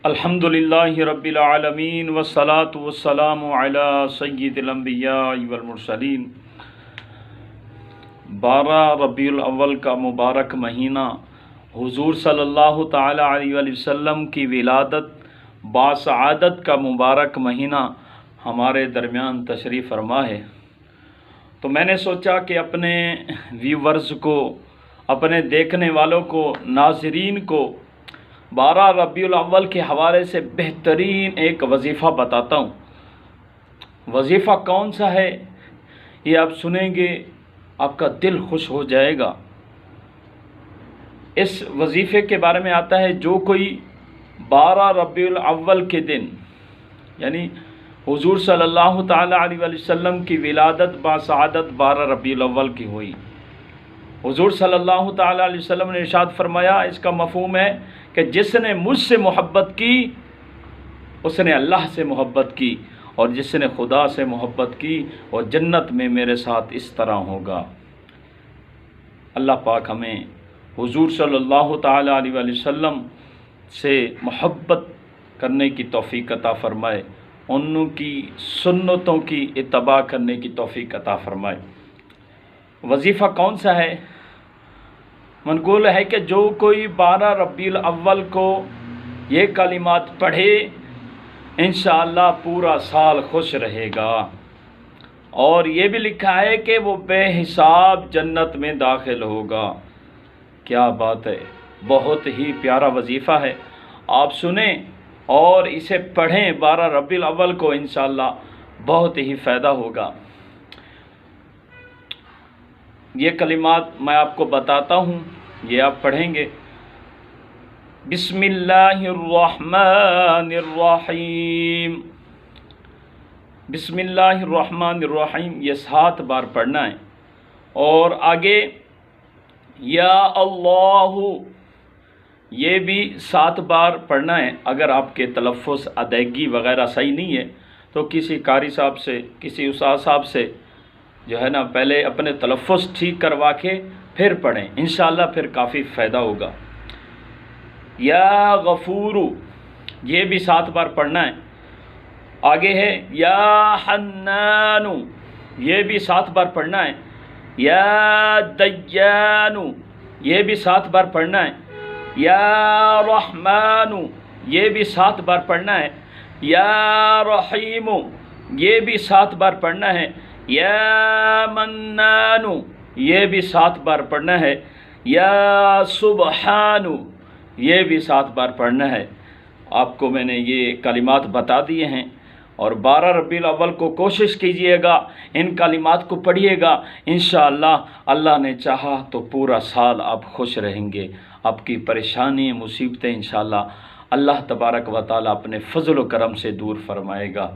الحمدللہ رب العالمین والصلاة والسلام علی سید الانبیاء والمرسلین۔ 12 ربیع الاول کا مبارک مہینہ حضور صلی اللہ تعالی علیہ وآلہ وسلم کی ولادت باسعادت کا مبارک مہینہ ہمارے درمیان تشریف فرما ہے۔ تو میں نے سوچا کہ اپنے ویورز کو، اپنے دیکھنے والوں کو، ناظرین کو 12 ربیع الاول کے حوالے سے بہترین ایک وظیفہ بتاتا ہوں۔ وظیفہ کون سا ہے یہ آپ سنیں گے، آپ کا دل خوش ہو جائے گا۔ اس وظیفے کے بارے میں آتا ہے جو کوئی 12 ربیع الاول کے دن، یعنی حضور صلی اللہ تعالی علیہ وآلہ وسلم کی ولادت باسعادت 12 ربیع الاول کی ہوئی۔ حضور صلی اللہ تعالی علیہ وسلم نے ارشاد فرمایا، اس کا مفہوم ہے کہ جس نے مجھ سے محبت کی اس نے اللہ سے محبت کی، اور جس نے خدا سے محبت کی وہ جنت میں میرے ساتھ اس طرح ہوگا۔ اللہ پاک ہمیں حضور صلی اللہ تعالی علیہ وآلہ وسلم سے محبت کرنے کی توفیق عطا فرمائے، ان کی سنتوں کی اتباع کرنے کی توفیق عطا فرمائے۔ وظیفہ کون سا ہے؟ منقول ہے کہ جو کوئی 12 ربیع الاول کو یہ کلمات پڑھے انشاءاللہ پورا سال خوش رہے گا، اور یہ بھی لکھا ہے کہ وہ بے حساب جنت میں داخل ہوگا۔ کیا بات ہے، بہت ہی پیارا وظیفہ ہے، آپ سنیں اور اسے پڑھیں 12 ربیع الاول کو، انشاءاللہ بہت ہی فائدہ ہوگا۔ یہ کلمات میں آپ کو بتاتا ہوں، یہ آپ پڑھیں گے۔ بسم اللہ الرحمن الرحیم، بسم اللہ الرحمن الرحیم، یہ 7 بار پڑھنا ہے۔ اور آگے یا اللہ، یہ بھی 7 بار پڑھنا ہے۔ اگر آپ کے تلفظ ادائیگی وغیرہ صحیح نہیں ہے تو کسی قاری صاحب سے، کسی استاد صاحب سے جو ہے نا پہلے اپنے تلفظ ٹھیک کروا کے پھر پڑھیں، انشاءاللہ پھر کافی فائدہ ہوگا۔ یا غفور، یہ بھی 7 بار پڑھنا ہے۔ آگے ہے یا حنان، یہ بھی 7 بار پڑھنا ہے۔ یا دیان، یہ بھی 7 بار پڑھنا ہے۔ یا رحمان، یہ بھی 7 بار پڑھنا ہے۔ یا رحیم، یہ بھی 7 بار پڑھنا ہے۔ یا منان، یہ بھی 7 بار پڑھنا ہے۔ یا سبحان، یہ بھی 7 بار پڑھنا ہے۔ آپ کو میں نے یہ کلمات بتا دیے ہیں، اور 12 ربیع الاول کو کوشش کیجئے گا، ان کلمات کو پڑھیے گا، انشاءاللہ اللہ نے چاہا تو پورا سال آپ خوش رہیں گے۔ آپ کی پریشانی مصیبتیں انشاءاللہ اللہ تبارک و تعالی اپنے فضل و کرم سے دور فرمائے گا۔